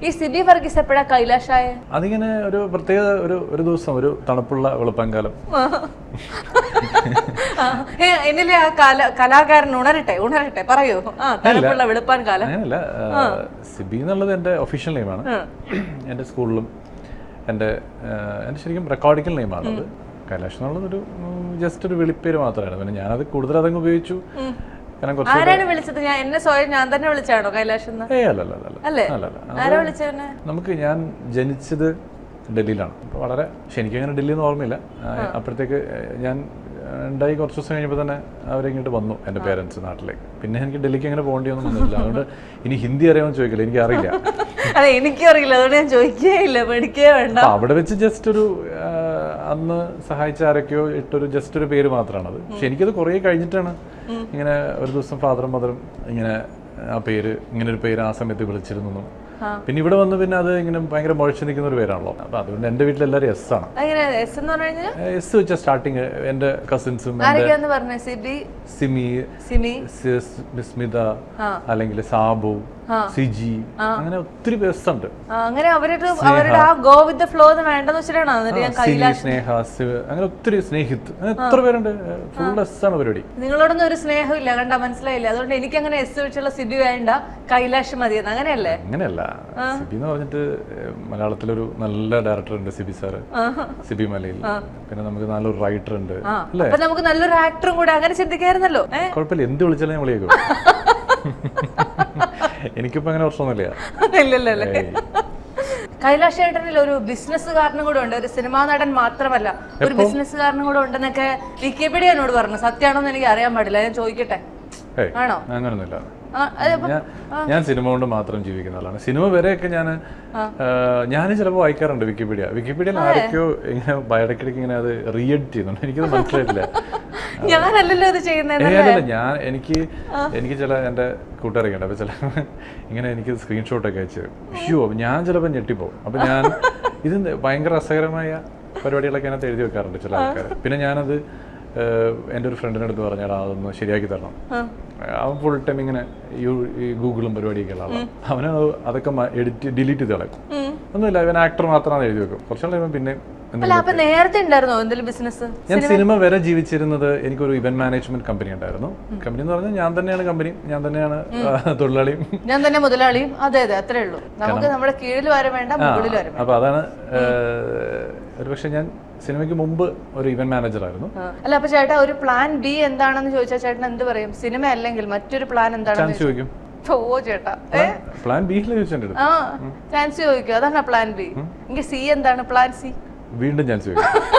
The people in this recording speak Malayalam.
ഈ സിബി വർഗീസ് എപ്പോഴാ കൈലാഷായ? അതിങ്ങനെ ഒരു പ്രത്യേക ഒരു ദിവസം, ഒരു തണുപ്പുള്ള വെളുപ്പംകാലം. എന്നിലെ ആ കലാകാരൻ ഉണരട്ടെ പറയൂ. തണുപ്പുള്ള വെളുപ്പാൻ കാലം. അങ്ങനെയല്ല, സിബി എന്നുള്ളത് എൻ്റെ ഒഫീഷ്യൽ നെയിമാണ്. എൻ്റെ സ്കൂളിലും എൻ്റെ ശരിക്കും റെക്കോർഡിക്കൽ നെയിമാണ് അത്. കൈലാഷ് എന്നുള്ളത് ഒരു ജസ്റ്റ് ഒരു വിളിപ്പേര് മാത്രമാണ്. പിന്നെ ഞാനത് കൂടുതൽ അതങ്ങ് ഉപയോഗിച്ചു. ആരാണ് വിളിച്ചത്? ഞാൻ തന്നെ വിളിച്ചാണോ കൈലാഷ്? നമുക്ക് ഞാൻ ജനിച്ചത് ഡൽഹിയിലാണ്. അപ്പോൾ വളരെ എനിക്കങ്ങനെ ഡൽഹിയിൽ നിന്ന് ഓർമ്മയില്ല. അപ്പോഴത്തേക്ക് ഞാൻ ഉണ്ടായി കുറച്ച് ദിവസം കഴിഞ്ഞപ്പോൾ തന്നെ അവരിങ്ങോട്ട് വന്നു, എൻ്റെ പേരൻസ് നാട്ടിലേക്ക്. പിന്നെ എനിക്ക് ഡൽഹിക്ക് അങ്ങനെ പോകേണ്ടി ഒന്നും വന്നില്ല. അതുകൊണ്ട് ഇനി ഹിന്ദി അറിയാമെന്ന് ചോദിക്കില്ല, എനിക്ക് അറിയില്ല. അതെ, എനിക്കറിയില്ല, അതുകൊണ്ട് ഞാൻ ചോദിക്കുകയില്ല, പഠിക്കേ വേണ്ട. അവിടെ വെച്ച് ജസ്റ്റ് ഒരു അന്ന് സഹായിച്ച ആരൊക്കെയോ ഇട്ടൊരു ജസ്റ്റ് ഒരു പേര് മാത്രമാണത്. പക്ഷെ എനിക്കത് കുറേ കഴിഞ്ഞിട്ടാണ് ഇങ്ങനെ ഒരു ദിവസം ഫാദറും മദറും ഇങ്ങനെ ആ പേര്, ഇങ്ങനെ ഒരു പേര് ആ സമയത്ത് വിളിച്ചിരുന്നു. പിന്നെ ഇവിടെ വന്ന് പിന്നെ അത് ഇങ്ങനെ ഭയങ്കര മുഴച്ചു നിൽക്കുന്ന ഒരു പേരാണല്ലോ. അപ്പൊ അതുകൊണ്ട് എന്റെ വീട്ടിൽ എല്ലാവരും എസ് ആണ്. എസ് വെച്ച സ്റ്റാർട്ടിങ് എന്റെ കസിൻസും സിമി, സ്മിത, അല്ലെങ്കിൽ സാബു, സിജി, അങ്ങനെ ഒത്തിരി എസ് ഉണ്ട്. അങ്ങനെ അവരുടെ ആ ഗോ വിത്ത് ദ ഫ്ലോ വേണ്ടെന്ന് വെച്ചിട്ടാണ് സ്നേഹ, അങ്ങനെ ഒത്തിരി സ്നേഹിത്, അങ്ങനെ എത്ര പേരുണ്ട്. ഫുൾ എസ് ആണ് പരിപാടി. നിങ്ങളോടൊന്നും ഒരു സ്നേഹമില്ല, കണ്ടാ മനസ്സിലായില്ല. അതുകൊണ്ട് എനിക്ക് അങ്ങനെ എസ് വെച്ചുള്ള സിബി വേണ്ട, കൈലാഷ് മതിയെന്ന്. അങ്ങനെയല്ലേ? അങ്ങനെയല്ല. സിബി എന്ന് പറഞ്ഞിട്ട് മലയാളത്തിലൊരു നല്ല ഡയറക്ടർ ഉണ്ട്, സിബി സാറ്, സിബി മലയിൽ. പിന്നെ നമുക്ക് നല്ലൊരു റൈറ്റർ ഉണ്ട്, അല്ലേ? നമുക്ക് നല്ലൊരു ആക്ടറും കൂടെ, അങ്ങനെ ചിന്തിക്കായിരുന്നല്ലോ. കുഴപ്പമില്ല, എന്ത് വിളിച്ചാലും ഞാൻ വിളിയേക്കും. എനിക്കിപ്പോ അങ്ങനെ പ്രശ്നമൊന്നുമില്ല. ഇല്ലല്ലേ. കൈലാഷ് ചേട്ടനിൽ ഒരു ബിസിനസ്സുകാരനും കൂടെ ഉണ്ട്, ഒരു സിനിമാ നടൻ മാത്രമല്ല, ഒരു ബിസിനസ്സുകാരനും കൂടെ ഉണ്ടെന്നൊക്കെ വിക്കിപീഡിയ എന്നോട് പറഞ്ഞു. സത്യമാണോന്ന് എനിക്ക് അറിയാൻ പാടില്ല, ഞാൻ ചോദിക്കട്ടെ. ആണോ? അങ്ങനൊന്നുമില്ല. ഞാൻ സിനിമ കൊണ്ട് മാത്രം ജീവിക്കുന്ന ആളാണ്. സിനിമ വരെയൊക്കെ ഞാൻ ചിലപ്പോൾ വായിക്കാറുണ്ട് വിക്കിപീഡിയയിൽ ആരൊക്കെയോ ഇങ്ങനെ ഇടയ്ക്കിടയ്ക്ക് ഇങ്ങനെ അത് റീഎഡിറ്റ് ചെയ്യുന്നുണ്ട്. എനിക്കത് മനസ്സിലായിട്ടില്ല. ഞാനല്ലല്ലോ ഇത് ചെയ്യുന്നത്. എനിക്ക് ചില എൻ്റെ കൂട്ടുകാരൊക്കെ ഉണ്ട്, അപ്പൊ ചില ഇങ്ങനെ എനിക്ക് സ്ക്രീൻഷോട്ടൊക്കെ അയച്ചു ഞാൻ ചിലപ്പോൾ ഞെട്ടിപ്പോവും. അപ്പൊ ഞാൻ ഇത് ഭയങ്കര രസകരമായ പരിപാടികളൊക്കെ അതിനകത്ത് എഴുതി വെക്കാറുണ്ട് ചില ആൾക്കാർ. പിന്നെ ഞാനത് എൻ്റെ ഒരു ഫ്രണ്ടിൻ്റെ അടുത്ത് പറഞ്ഞാൽ അതൊന്ന് ശരിയാക്കി തരണം. അവൻ ഫുൾ ടൈം ഇങ്ങനെ ഈ ഗൂഗിളും പരിപാടിയൊക്കെ ഉള്ള ആളാണ്. അവന് അതൊക്കെ ഡിലീറ്റ് ചെയ്ത് കളയും. ഒന്നുമില്ല, ഇവൻ ആക്ടർ മാത്രമാണ് എഴുതി വെക്കും. കുറച്ചാൾ കഴിയുമ്പോൾ പിന്നെ ഞാൻ സിനിമ വരെ ജീവിച്ചിരുന്നത് എനിക്കൊരു ഇവന്റ് മാനേജ്മെന്റ് കമ്പനി ഉണ്ടായിരുന്നു. കമ്പനി എന്ന് പറഞ്ഞാൽ ഞാൻ തന്നെയാണ് കമ്പനി, ഞാൻ തന്നെയാണ് തൊഴിലാളിയും, ഞാൻ തന്നെ മുതലാളിയും. അതെ അതെ, അത്രേ ഉള്ളൂ. നമുക്ക് നമ്മുടെ കീഴിൽ വരെ വേണ്ട, മുകളിൽ വരെ. അപ്പൊ അതാണ് ഒരു പക്ഷെ ഞാൻ സിനിമയ്ക്ക് മുമ്പ് ഒരു ഇവന്റ് മാനേജർ ആയിരുന്നു. അല്ല, അപ്പൊ ചേട്ടാ ഒരു പ്ലാൻ ബി എന്താണെന്ന് ചോദിച്ചാൽ ചേട്ടൻ എന്ത് പറയും? സിനിമ അല്ലെങ്കിൽ മറ്റൊരു പ്ലാൻ എന്താണെന്ന് ചോദിക്കും. ഓ ചേട്ടാ, പ്ലാൻ ബി ചാൻസ് ചോദിക്കും, അതാണ് പ്ലാൻ ബി. എങ്കിൽ സി എന്താണ്? പ്ലാൻ സി വീണ്ടും ചാൻസ് ചോദിക്കും.